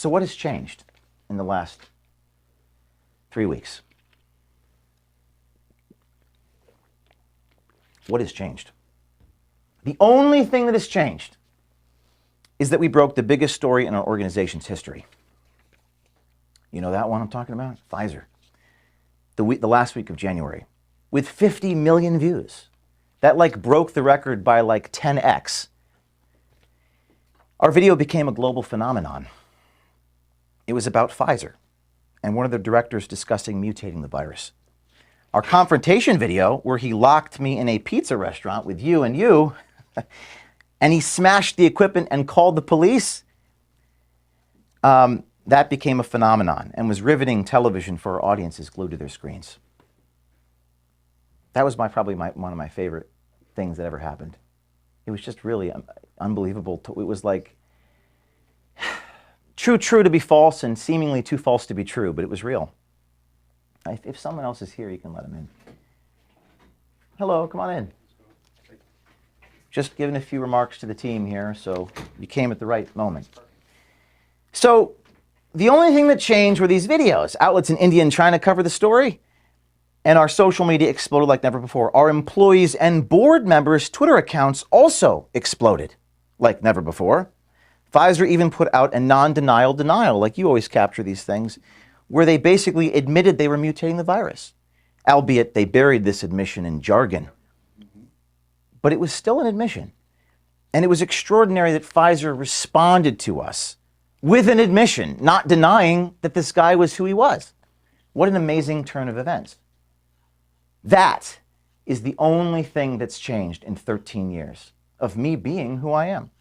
So what has changed in the last 3 weeks? What has changed? The only thing that has changed is that we broke the biggest story in our organization's history. You know that one I'm talking about? Pfizer. The last week of January, with 50 million views. That broke the record by 10x. Our video became a global phenomenon. It was about Pfizer and one of the directors discussing mutating the virus. Our confrontation video, where he locked me in a pizza restaurant with you, and he smashed the equipment and called the police, that became a phenomenon and was riveting television for our audiences glued to their screens. That was probably one of my favorite things that ever happened. It was just really unbelievable. It was like true to be false and seemingly too false to be true, but it was real. If someone else is here, you can let them in. Hello, come on in. Just giving a few remarks to the team here, so you came at the right moment. So the only thing that changed were these videos. Outlets in India and China cover the story, and our social media exploded like never before. Our employees and board members' Twitter accounts also exploded like never before. Pfizer even put out a non-denial denial, like you always capture these things, where they basically admitted they were mutating the virus, albeit they buried this admission in jargon. But it was still an admission. And it was extraordinary that Pfizer responded to us with an admission, not denying that this guy was who he was. What an amazing turn of events. That is the only thing that's changed in 13 years of me being who I am.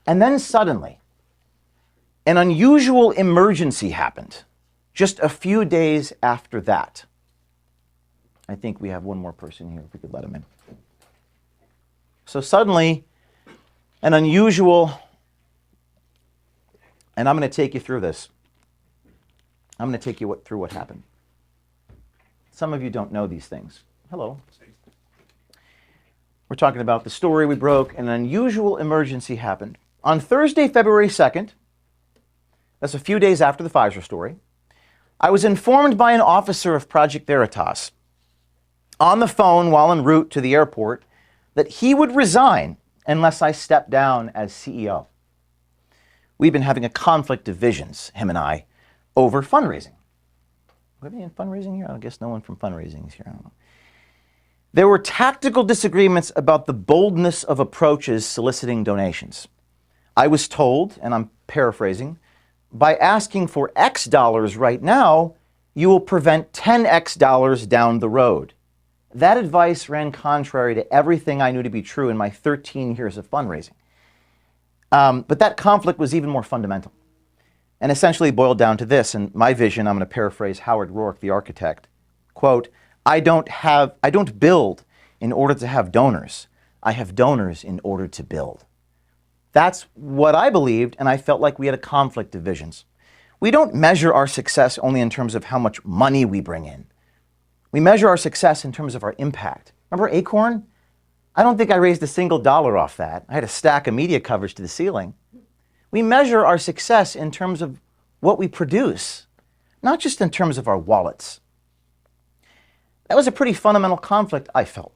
And then suddenly, an unusual emergency happened just a few days after that. I think we have one more person here, if we could let him in. So suddenly, an unusual, and I'm going to take you through this. I'm going to take you through what happened. Some of you don't know these things. Hello. We're talking about the story we broke, and an unusual emergency happened. On Thursday, February 2nd, that's a few days after the Pfizer story, I was informed by an officer of Project Veritas on the phone while en route to the airport that he would resign unless I stepped down as CEO. We've been having a conflict of visions, him and I, over fundraising. Are we in fundraising here? I guess no one from fundraising is here. I don't know. There were tactical disagreements about the boldness of approaches soliciting donations. I was told, and I'm paraphrasing, by asking for X dollars right now, you will prevent 10X dollars down the road. That advice ran contrary to everything I knew to be true in my 13 years of fundraising. But that conflict was even more fundamental and essentially boiled down to this. And my vision, I'm going to paraphrase Howard Rourke, the architect, quote, I don't build in order to have donors. I have donors in order to build. That's what I believed, and I felt like we had a conflict of visions. We don't measure our success only in terms of how much money we bring in. We measure our success in terms of our impact. Remember Acorn? I don't think I raised a single dollar off that. I had a stack of media coverage to the ceiling. We measure our success in terms of what we produce, not just in terms of our wallets. That was a pretty fundamental conflict, I felt.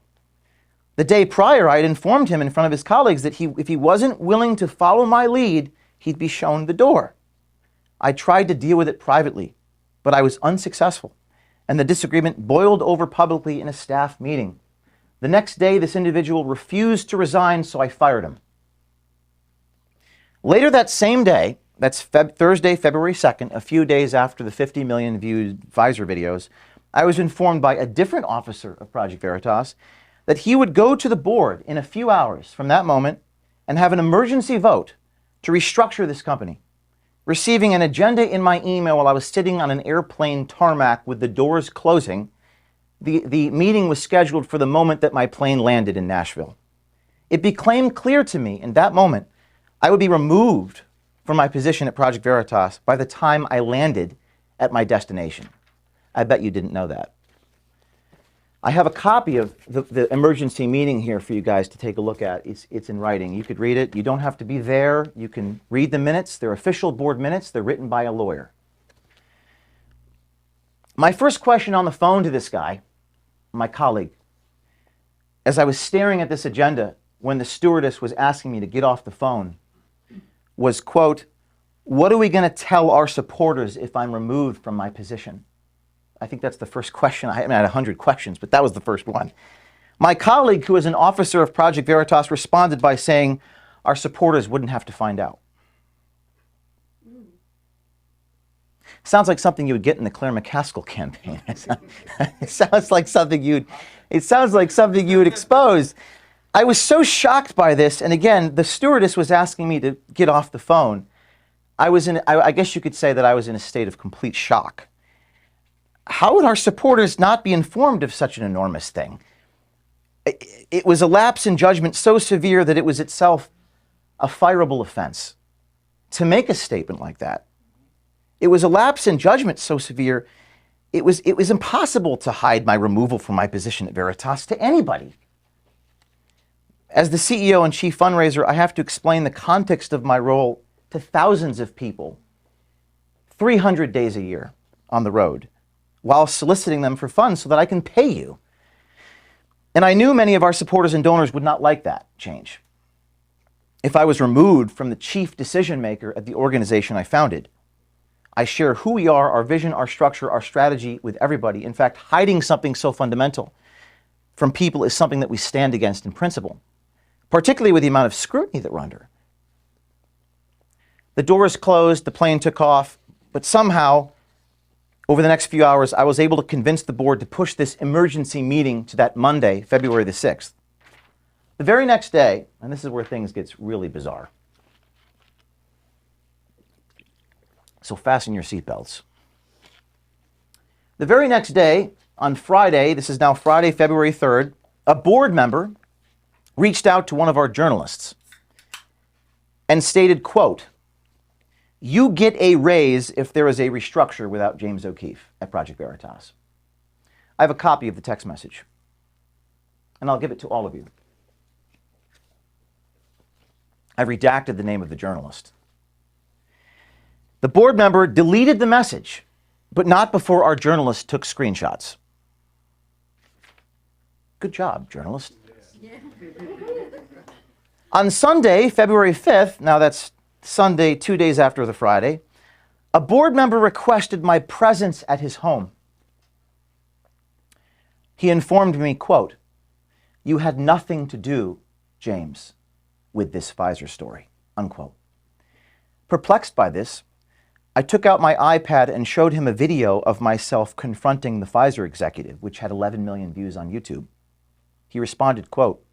The day prior, I had informed him in front of his colleagues that if he wasn't willing to follow my lead, he'd be shown the door. I tried to deal with it privately, but I was unsuccessful, and the disagreement boiled over publicly in a staff meeting. The next day, this individual refused to resign, so I fired him. Later that same day, that's Thursday, February 2nd, a few days after the 50 million viewed Pfizer videos, I was informed by a different officer of Project Veritas that he would go to the board in a few hours from that moment and have an emergency vote to restructure this company. Receiving an agenda in my email while I was sitting on an airplane tarmac with the doors closing, the meeting was scheduled for the moment that my plane landed in Nashville. It became clear to me in that moment I would be removed from my position at Project Veritas by the time I landed at my destination. I bet you didn't know that. I have a copy of the emergency meeting here for you guys to take a look at. It's in writing. You could read it. You don't have to be there. You can read the minutes. They're official board minutes. They're written by a lawyer. My first question on the phone to this guy, my colleague, as I was staring at this agenda when the stewardess was asking me to get off the phone, was, quote, "What are we going to tell our supporters if I'm removed from my position?" I think that's the first question. I had 100 questions, but that was the first one. My colleague, who is an officer of Project Veritas, responded by saying, "Our supporters wouldn't have to find out." Sounds like something you would get in the Claire McCaskill campaign. It sounds like something you'd expose. I was so shocked by this, and again, the stewardess was asking me to get off the phone. I guess you could say that I was in a state of complete shock. How would our supporters not be informed of such an enormous thing? It was a lapse in judgment so severe that it was itself a fireable offense to make a statement like that. It was a lapse in judgment so severe, it was impossible to hide my removal from my position at Veritas to anybody. As the CEO and chief fundraiser, I have to explain the context of my role to thousands of people, 300 days a year on the road, while soliciting them for funds so that I can pay you. And I knew many of our supporters and donors would not like that change. If I was removed from the chief decision maker at the organization I founded, I share who we are, our vision, our structure, our strategy with everybody. In fact, hiding something so fundamental from people is something that we stand against in principle, particularly with the amount of scrutiny that we're under. The doors closed, the plane took off, but somehow, over the next few hours, I was able to convince the board to push this emergency meeting to that Monday, February the 6th. The very next day, and this is where things gets really bizarre, so fasten your seatbelts. The very next day, on Friday, this is now Friday, February 3rd, a board member reached out to one of our journalists and stated, quote, "You get a raise if there is a restructure without James O'Keefe at Project Veritas." I have a copy of the text message, and I'll give it to all of you. I've redacted the name of the journalist. The board member deleted the message, but not before our journalist took screenshots. Good job, journalist. Yeah. On Sunday, February 5th, now that's Sunday, 2 days after the Friday, a board member requested my presence at his home. He informed me, quote, "You had nothing to do, James, with this Pfizer story," unquote. Perplexed by this, I took out my iPad and showed him a video of myself confronting the Pfizer executive, which had 11 million views on YouTube. He responded, quote,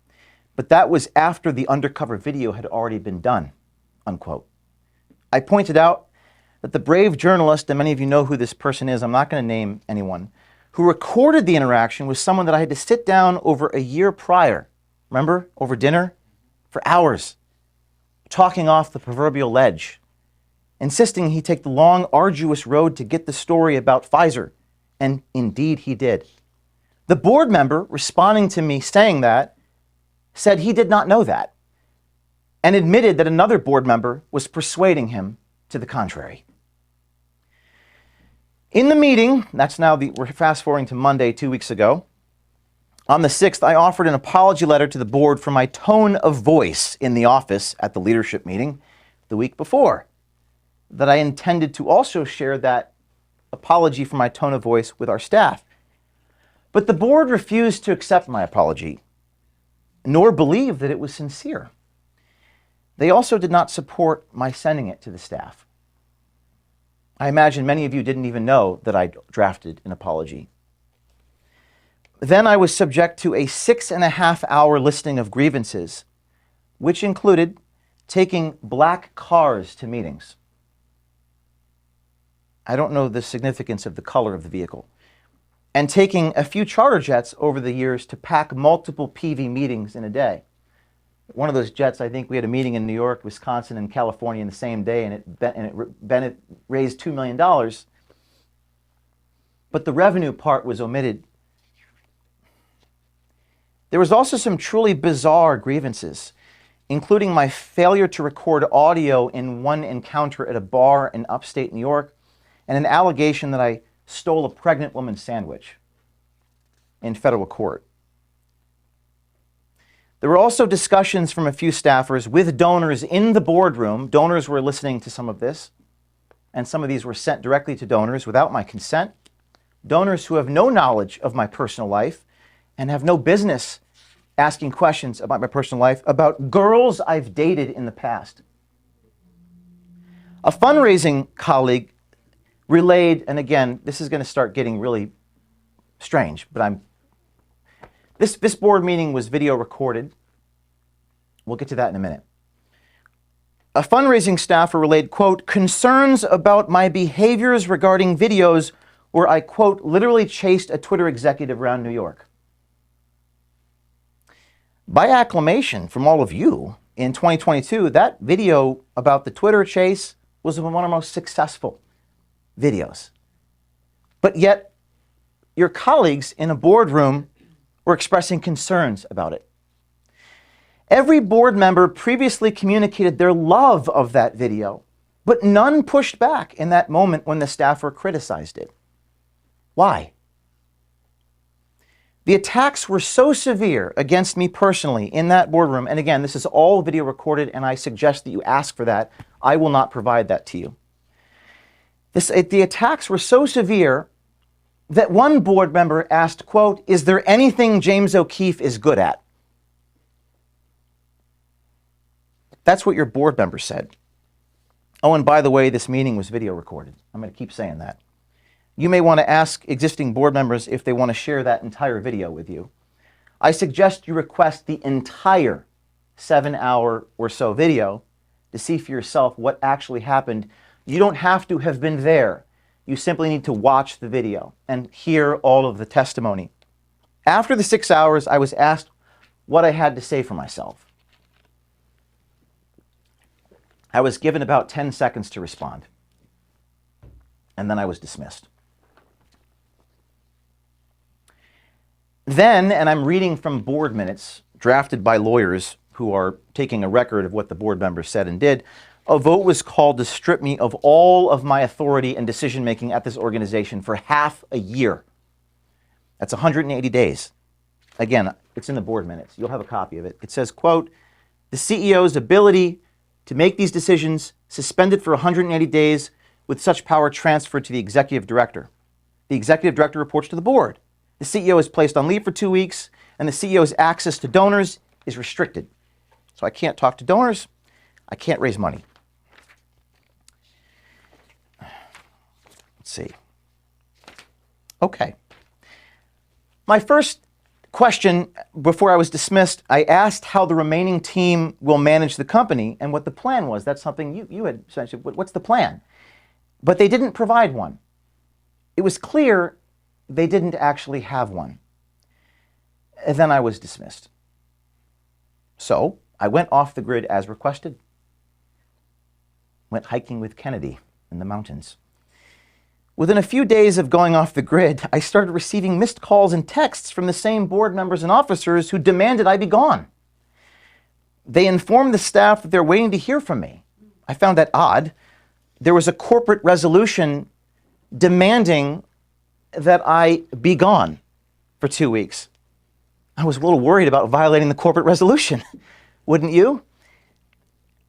"But that was after the undercover video had already been done," unquote. I pointed out that the brave journalist, and many of you know who this person is, I'm not going to name anyone, who recorded the interaction was someone that I had to sit down over a year prior, remember, over dinner, for hours, talking off the proverbial ledge, insisting he take the long, arduous road to get the story about Pfizer, and indeed he did. The board member, responding to me saying that, said he did not know that, and admitted that another board member was persuading him to the contrary. In the meeting, we're fast forwarding to Monday, 2 weeks ago, on the 6th, I offered an apology letter to the board for my tone of voice in the office at the leadership meeting the week before, that I intended to also share that apology for my tone of voice with our staff. But the board refused to accept my apology, nor believe that it was sincere. They also did not support my sending it to the staff. I imagine many of you didn't even know that I drafted an apology. Then I was subject to a 6.5-hour listing of grievances, which included taking black cars to meetings. I don't know the significance of the color of the vehicle. And taking a few charter jets over the years to pack multiple PV meetings in a day. One of those jets, I think we had a meeting in New York, Wisconsin, and California in the same day, and it raised $2 million. But the revenue part was omitted. There was also some truly bizarre grievances, including my failure to record audio in one encounter at a bar in upstate New York, and an allegation that I stole a pregnant woman's sandwich in federal court. There were also discussions from a few staffers with donors in the boardroom. Donors were listening to some of this, and some of these were sent directly to donors without my consent. Donors who have no knowledge of my personal life and have no business asking questions about my personal life, about girls I've dated in the past. A fundraising colleague relayed, and again, this is going to start getting really strange, but this board meeting was video recorded. We'll get to that in a minute. A fundraising staffer relayed, quote, concerns about my behaviors regarding videos where I, quote, literally chased a Twitter executive around New York. By acclamation from all of you, in 2022, that video about the Twitter chase was one of our most successful videos. But yet, your colleagues in a boardroom were expressing concerns about it. Every board member previously communicated their love of that video, but none pushed back in that moment when the staffer criticized it. Why? The attacks were so severe against me personally in that boardroom, and again, this is all video recorded, and I suggest that you ask for that. I will not provide that to you. The attacks were so severe that one board member asked, quote, is there anything James O'Keefe is good at? That's what your board member said. Oh, and by the way, this meeting was video recorded. I'm going to keep saying that. You may want to ask existing board members if they want to share that entire video with you. I suggest you request the entire 7-hour or so video to see for yourself what actually happened. You don't have to have been there. You simply need to watch the video and hear all of the testimony. After the 6 hours, I was asked what I had to say for myself. I was given about 10 seconds to respond, and then I was dismissed. Then, and I'm reading from board minutes drafted by lawyers who are taking a record of what the board members said and did, a vote was called to strip me of all of my authority and decision-making at this organization for half a year. That's 180 days. Again, it's in the board minutes. You'll have a copy of it. It says, quote, the CEO's ability to make these decisions suspended for 180 days with such power transferred to the executive director. The executive director reports to the board. The CEO is placed on leave for 2 weeks, and the CEO's access to donors is restricted. So I can't talk to donors. I can't raise money. Let's see. Okay. My first question before I was dismissed, I asked how the remaining team will manage the company and what the plan was. That's something you had essentially, what's the plan? But they didn't provide one. It was clear they didn't actually have one. And then I was dismissed. So I went off the grid as requested. Went hiking with Kennedy in the mountains. Within a few days of going off the grid, I started receiving missed calls and texts from the same board members and officers who demanded I be gone. They informed the staff that they're waiting to hear from me. I found that odd. There was a corporate resolution demanding that I be gone for 2 weeks. I was a little worried about violating the corporate resolution, wouldn't you?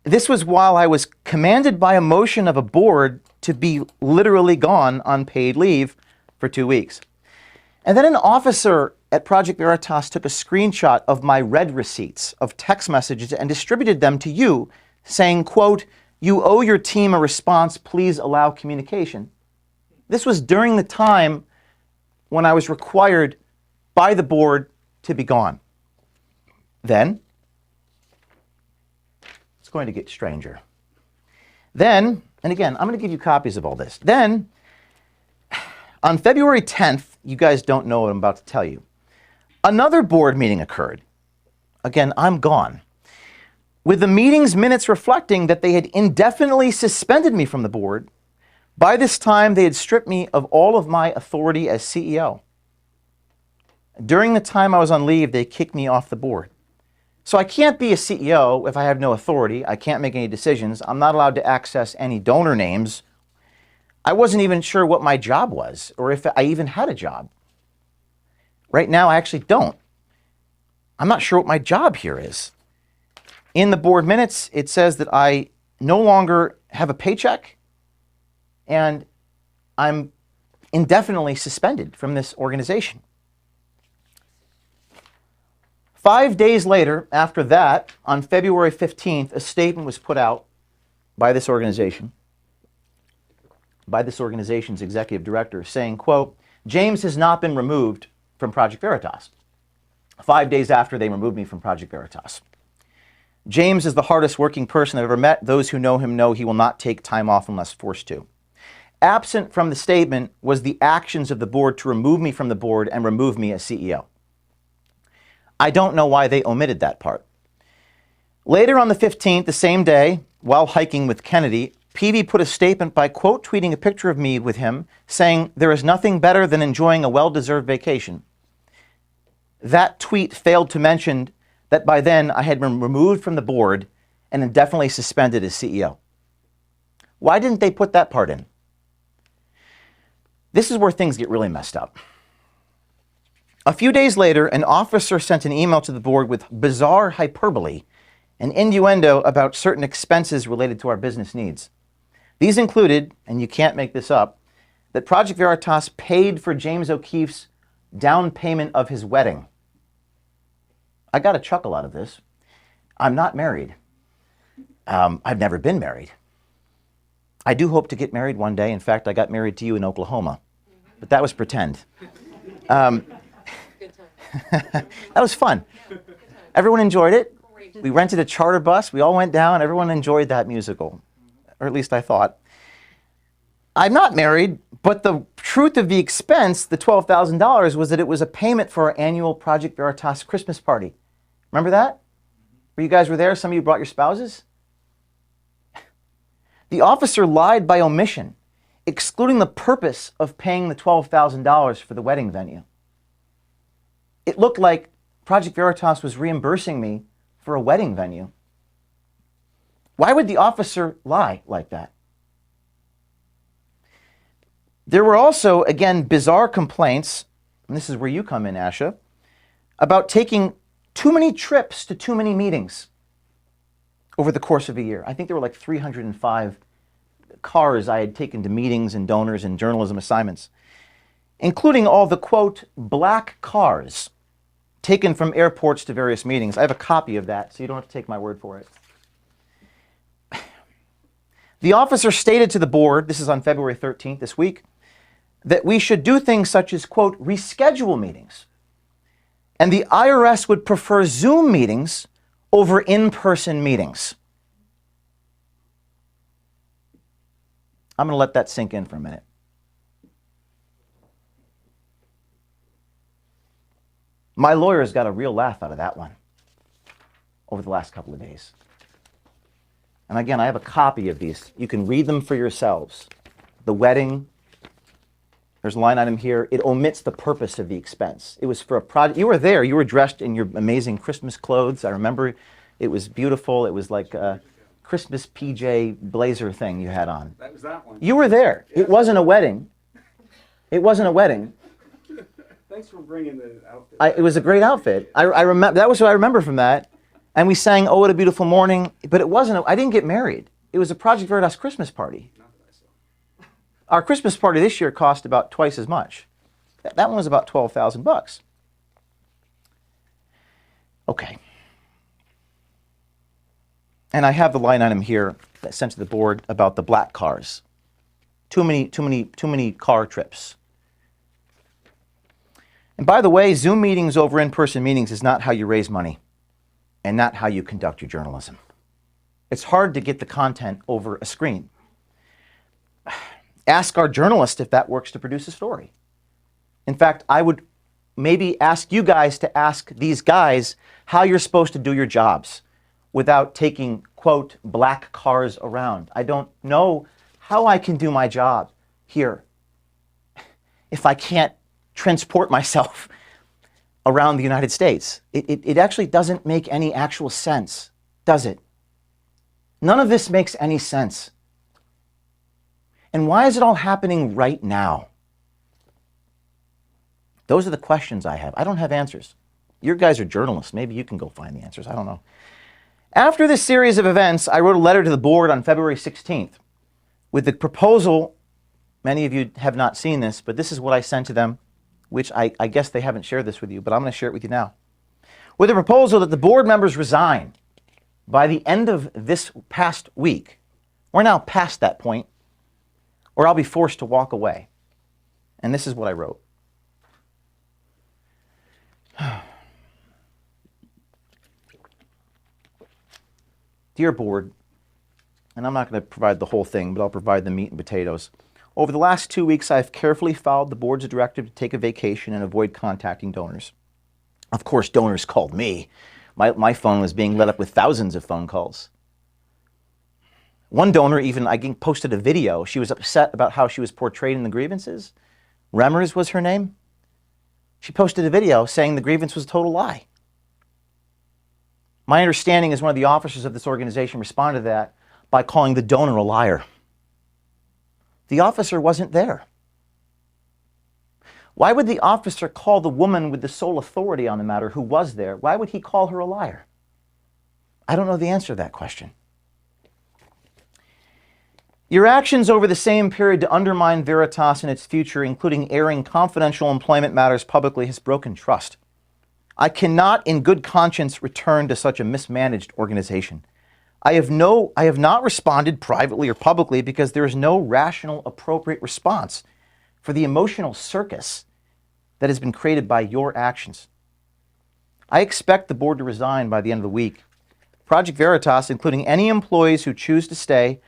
This was while I was commanded by a motion of a board to be literally gone on paid leave for 2 weeks. And then an officer at Project Veritas took a screenshot of my read receipts of text messages and distributed them to you, saying, quote, you owe your team a response, please allow communication. This was during the time when I was required by the board to be gone. Then, it's going to get stranger. Then, and again, I'm going to give you copies of all this. Then, on February 10th, you guys don't know what I'm about to tell you, another board meeting occurred. Again, I'm gone. With the meeting's minutes reflecting that they had indefinitely suspended me from the board. By this time, they had stripped me of all of my authority as CEO. During the time I was on leave, they kicked me off the board. So I can't be a CEO if I have no authority. I can't make any decisions. I'm not allowed to access any donor names. I wasn't even sure what my job was or if I even had a job. Right now, I actually don't. I'm not sure what my job here is. In the board minutes, it says that I no longer have a paycheck and I'm indefinitely suspended from this organization. 5 days later, after that, on February 15th, a statement was put out by this organization, by this organization's executive director, saying, quote, James has not been removed from Project Veritas. 5 days after they removed me from Project Veritas. James is the hardest working person I've ever met. Those who know him know he will not take time off unless forced to. Absent from the statement was the actions of the board to remove me from the board and remove me as CEO. I don't know why they omitted that part. Later on the 15th, the same day, while hiking with Kennedy, Peavy put a statement by quote tweeting a picture of me with him saying, there is nothing better than enjoying a well-deserved vacation. That tweet failed to mention that by then I had been removed from the board and indefinitely suspended as CEO. Why didn't they put that part in? This is where things get really messed up. A few days later, an officer sent an email to the board with bizarre hyperbole and innuendo about certain expenses related to our business needs. These included, and you can't make this up, that Project Veritas paid for James O'Keefe's down payment of his wedding. I got a chuckle out of this. I'm not married. I've never been married. I do hope to get married one day. In fact, I got married to you in Oklahoma, but that was pretend. That was fun. Everyone enjoyed it. We rented a charter bus. We all went down. Everyone enjoyed that musical, or at least I thought. I'm not married, but the truth of the expense, the $12,000, was that it was a payment for our annual Project Veritas Christmas party. Remember that? Where you guys were there? Some of you brought your spouses? The officer lied by omission, excluding the purpose of paying the $12,000 for the wedding venue. It looked like Project Veritas was reimbursing me for a wedding venue. Why would the officer lie like that? There were also, again, bizarre complaints, and this is where you come in, Asha, about taking too many trips to too many meetings over the course of a year. I think there were like 305 cars I had taken to meetings and donors and journalism assignments, including all the, quote, black cars taken from airports to various meetings. I have a copy of that, so you don't have to take my word for it. The officer stated to the board, this is on February 13th, this week, that we should do things such as, quote, reschedule meetings. And the IRS would prefer Zoom meetings over in-person meetings. I'm going to let that sink in for a minute. My lawyers got a real laugh out of that one over the last couple of days. And again, I have a copy of these. You can read them for yourselves. The wedding, there's a line item here. It omits the purpose of the expense. It was for a project. You were there. You were dressed in your amazing Christmas clothes. I remember it was beautiful. It was like a Christmas PJ blazer thing you had on. That was that one. You were there. Yes. It wasn't a wedding. It wasn't a wedding. Thanks for bringing the outfit. It was a great outfit. I remember that was what I remember from that. And we sang "Oh, What a Beautiful Morning," but it wasn't. I didn't get married. It was a Project Veritas Christmas party. Not that I saw. Our Christmas party this year cost about twice as much. That one was about $12,000. Okay. And I have the line item here that sent to the board about the black cars. Too many car trips. And by the way, Zoom meetings over in-person meetings is not how you raise money and not how you conduct your journalism. It's hard to get the content over a screen. Ask our journalist if that works to produce a story. In fact, I would maybe ask you guys to ask these guys how you're supposed to do your jobs without taking, quote, black cars around. I don't know how I can do my job here if I can't transport myself around the United States. It actually doesn't make any actual sense, does it? None of this makes any sense. And why is it all happening right now? Those are the questions I have. I don't have answers. You guys are journalists. Maybe you can go find the answers. I don't know. After this series of events, I wrote a letter to the board on February 16th with the proposal. Many of you have not seen this, but this is what I sent to them, which I guess they haven't shared this with you, but I'm going to share it with you now. With a proposal that the board members resign by the end of this past week. We're now past that point, or I'll be forced to walk away. And this is what I wrote. Dear board, and I'm not going to provide the whole thing, but I'll provide the meat and potatoes. Over the last 2 weeks, I've carefully followed the board's directive to take a vacation and avoid contacting donors. Of course, donors called me. My phone was being lit up with thousands of phone calls. One donor even, I think, posted a video. She was upset about how she was portrayed in the grievances. Remmers was her name. She posted a video saying the grievance was a total lie. My understanding is one of the officers of this organization responded to that by calling the donor a liar. The officer wasn't there. Why would the officer call the woman with the sole authority on the matter who was there? Why would he call her a liar? I don't know the answer to that question. Your actions over the same period to undermine Veritas and its future, including airing confidential employment matters publicly, has broken trust. I cannot, in good conscience, return to such a mismanaged organization. I have not responded privately or publicly because there is no rational, appropriate response for the emotional circus that has been created by your actions. I expect the board to resign by the end of the week. Project Veritas, including any employees who choose to stay,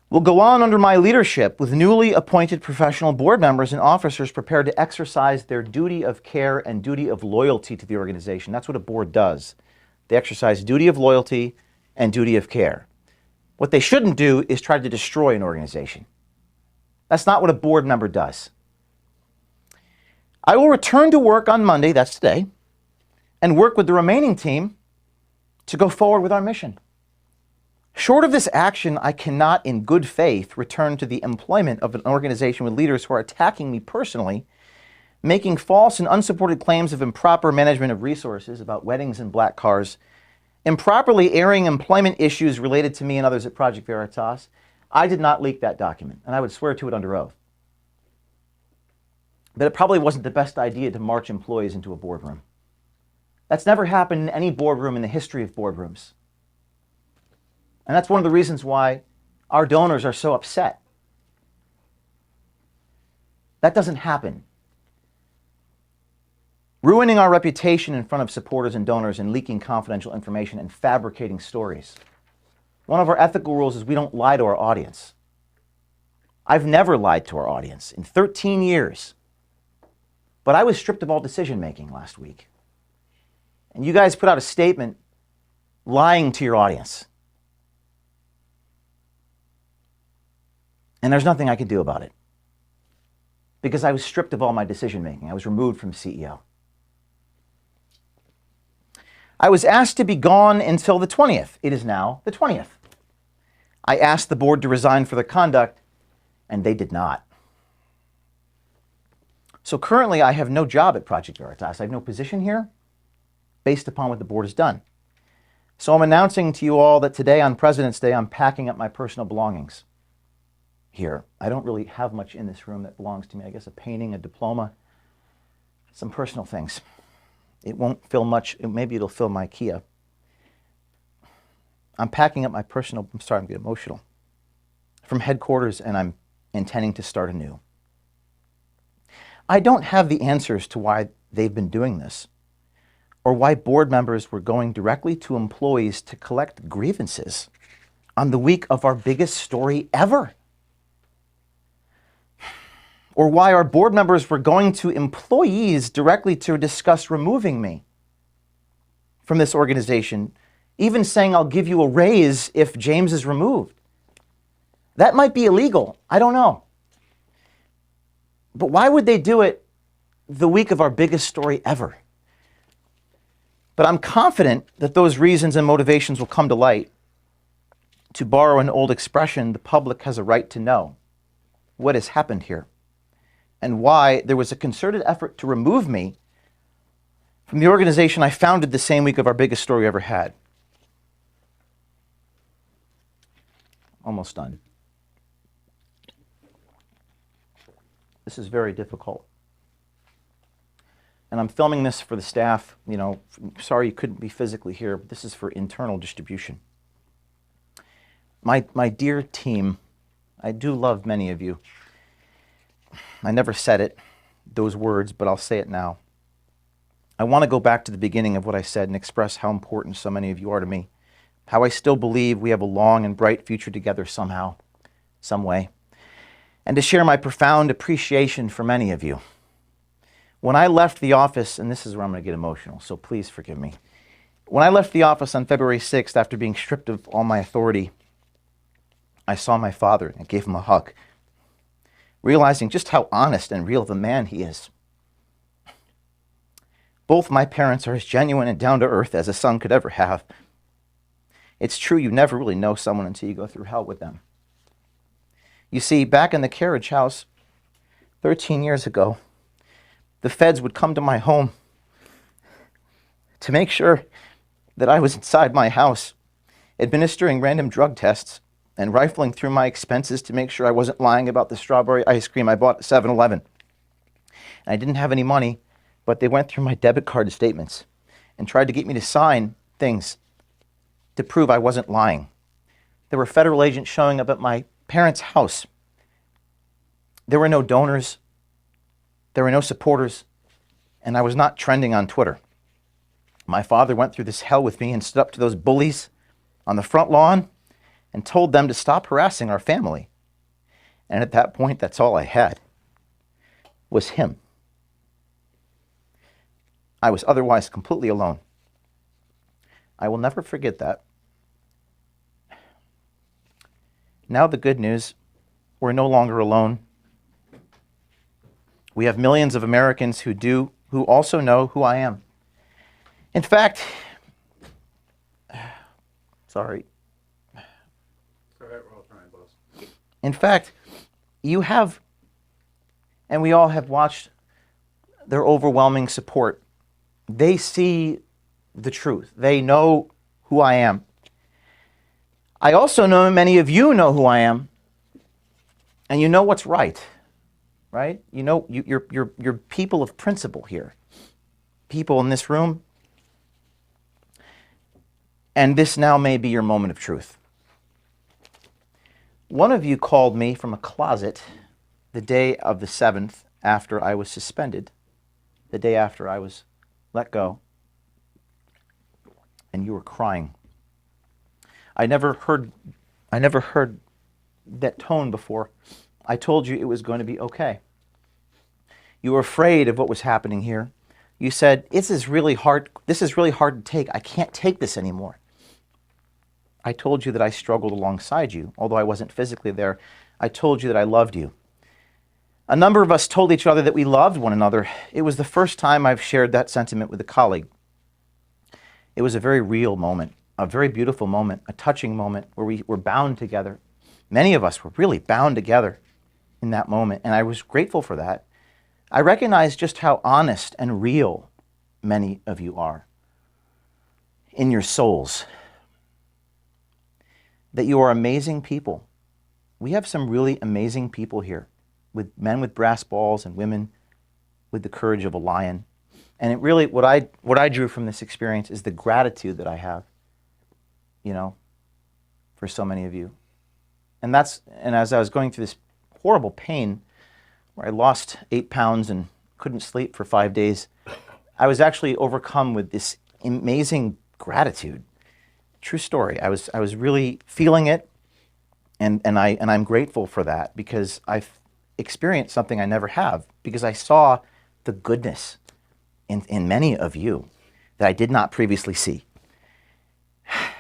will go on under my leadership with newly appointed professional board members and officers prepared to exercise their duty of care and duty of loyalty to the organization. That's what a board does. They exercise duty of loyalty and duty of care. What they shouldn't do is try to destroy an organization. That's not what a board member does. I will return to work on Monday, that's today, and work with the remaining team to go forward with our mission. Short of this action, I cannot, in good faith, return to the employment of an organization with leaders who are attacking me personally, making false and unsupported claims of improper management of resources about weddings and black cars, improperly airing employment issues related to me and others at Project Veritas. I did not leak that document, and I would swear to it under oath. But it probably wasn't the best idea to march employees into a boardroom. That's never happened in any boardroom in the history of boardrooms. And that's one of the reasons why our donors are so upset. That doesn't happen. Ruining our reputation in front of supporters and donors and leaking confidential information and fabricating stories. One of our ethical rules is we don't lie to our audience. I've never lied to our audience in 13 years. But I was stripped of all decision-making last week. And you guys put out a statement lying to your audience. And there's nothing I could do about it. Because I was stripped of all my decision-making. I was removed from CEO. I was asked to be gone until the 20th. It is now the 20th. I asked the board to resign for their conduct, and they did not. So currently, I have no job at Project Veritas. I have no position here based upon what the board has done. So I'm announcing to you all that today on President's Day, I'm packing up my personal belongings here. I don't really have much in this room that belongs to me. I guess a painting, a diploma, some personal things. It won't fill much. Maybe it'll fill my Kia. I'm packing up my personal, I'm starting to get emotional, from headquarters, and I'm intending to start anew. I don't have the answers to why they've been doing this, or why board members were going directly to employees to collect grievances on the week of our biggest story ever. Or why our board members were going to employees directly to discuss removing me from this organization, even saying I'll give you a raise if James is removed. That might be illegal. I don't know. But why would they do it the week of our biggest story ever? But I'm confident that those reasons and motivations will come to light. To borrow an old expression, the public has a right to know what has happened here and why there was a concerted effort to remove me from the organization I founded the same week of our biggest story ever had. Almost done. This is very difficult. And I'm filming this for the staff. You know, sorry you couldn't be physically here, but this is for internal distribution. My dear team, I do love many of you. I never said it, those words, but I'll say it now. I want to go back to the beginning of what I said and express how important so many of you are to me, how I still believe we have a long and bright future together somehow, some way, and to share my profound appreciation for many of you. When I left the office, and this is where I'm going to get emotional, so please forgive me. When I left the office on February 6th after being stripped of all my authority, I saw my father and gave him a hug, realizing just how honest and real of a man he is. Both my parents are as genuine and down-to-earth as a son could ever have. It's true you never really know someone until you go through hell with them. You see, back in the carriage house 13 years ago, the feds would come to my home to make sure that I was inside my house, administering random drug tests and rifling through my expenses to make sure I wasn't lying about the strawberry ice cream I bought at 7-Eleven. And I didn't have any money, but they went through my debit card statements and tried to get me to sign things to prove I wasn't lying. There were federal agents showing up at my parents' house. There were no donors. There were no supporters. And I was not trending on Twitter. My father went through this hell with me and stood up to those bullies on the front lawn and told them to stop harassing our family. And at that point, that's all I had, was him. I was otherwise completely alone. I will never forget that. Now the good news, we're no longer alone. We have millions of Americans who also know who I am. In fact, sorry. All right, we're all trying, boss. In fact, you have, and we all have watched their overwhelming support. They see the truth. They know who I am. I also know many of you know who I am, and you know what's right, right? You know, you're people of principle here. People in this room. And this now may be your moment of truth. One of you called me from a closet the day of the 7th after I was suspended, the day after I was let go, and you were crying. I never heard that tone before. I told you it was going to be okay. You were afraid of what was happening here. You said, this is really hard to take. I can't take this anymore. I told you that I struggled alongside you, although I wasn't physically there. I told you that I loved you. A number of us told each other that we loved one another. It was the first time I've shared that sentiment with a colleague. It was a very real moment, a very beautiful moment, a touching moment where we were bound together. Many of us were really bound together in that moment, and I was grateful for that. I recognize just how honest and real many of you are in your souls, that you are amazing people. We have some really amazing people here, with men with brass balls and women with the courage of a lion. And it really, what I drew from this experience is the gratitude that I have, you know, for so many of you. And as I was going through this horrible pain, where I lost 8 pounds and couldn't sleep for 5 days, I was actually overcome with this amazing gratitude. True story. I was really feeling it, and I'm grateful for that, because I've experienced something I never have, because I saw the goodness in many of you that I did not previously see.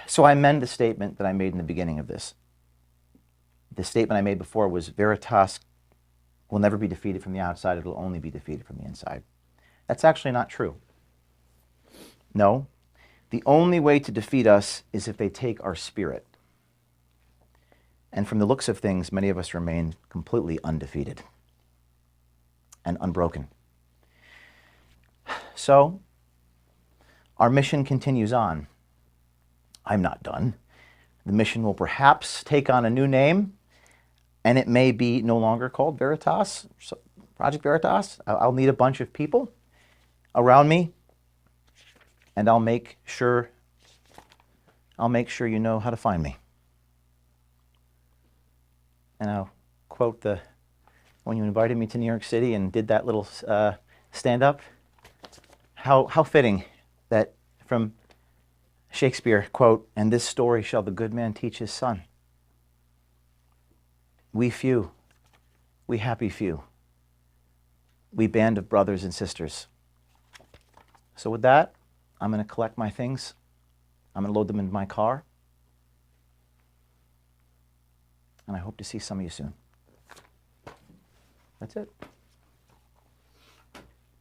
So I amend the statement that I made in the beginning of this. The statement I made before was, Veritas will never be defeated from the outside, it will only be defeated from the inside. That's actually not true. No, The only way to defeat us is if they take our spirit. And from the looks of things, many of us remain completely undefeated and unbroken. So, our mission continues on. I'm not done. The mission will perhaps take on a new name, and it may be no longer called Veritas, Project Veritas. I'll need a bunch of people around me, and I'll make sure you know how to find me. And I'll quote when you invited me to New York City and did that little stand-up. How fitting that from Shakespeare, quote, "And this story shall the good man teach his son." We few, we happy few, we band of brothers and sisters. So with that, I'm going to collect my things. I'm going to load them into my car. And I hope to see some of you soon. That's it.